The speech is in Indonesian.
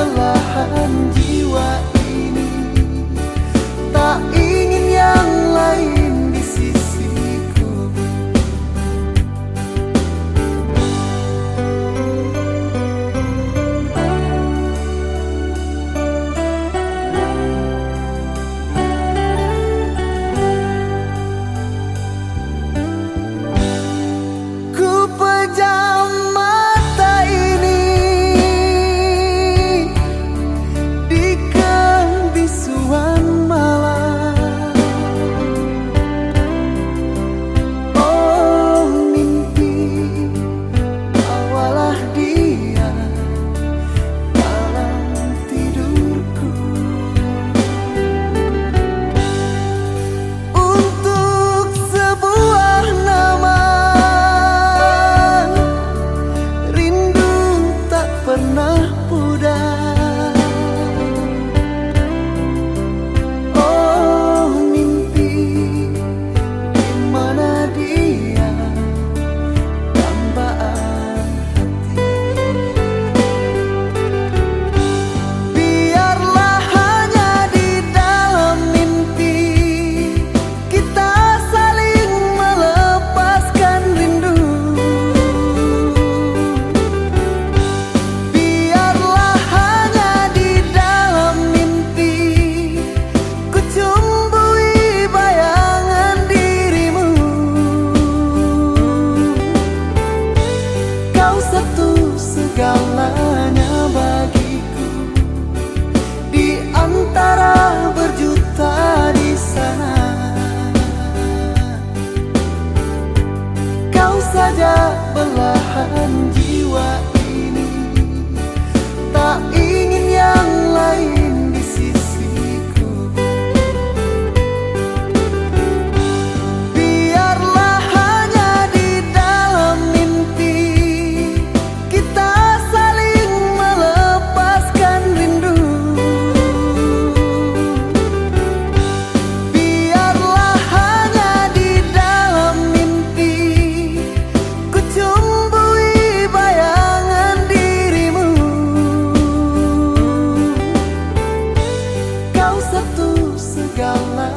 belahan jiwa ini. Tak ingin yang lain di sisiku. Ku pejam mata ini di kebisuan malam. Oh mimpi, bawalah dia dalam tidurku. Untuk sebuah nama, rindu tak pernah pudar. Oh mimpi, di mana dia, dambaan hati. Biarlah hanya di dalam mimpi kita saling melepaskan rindu. Biarlah hanya di dalam mimpi ku cumbui bayangan dirimu. Kau satu segalanya bagiku, di antara berjuta di sana. Kau saja belahan jiwa ini. Tak ingin yang lain di sisiku. Biarlah hanya di dalam mimpi kita saling melepaskan rindu. Biarlah hanya di dalam mimpi ku cumbui bayangan dirimu. Kau satu segala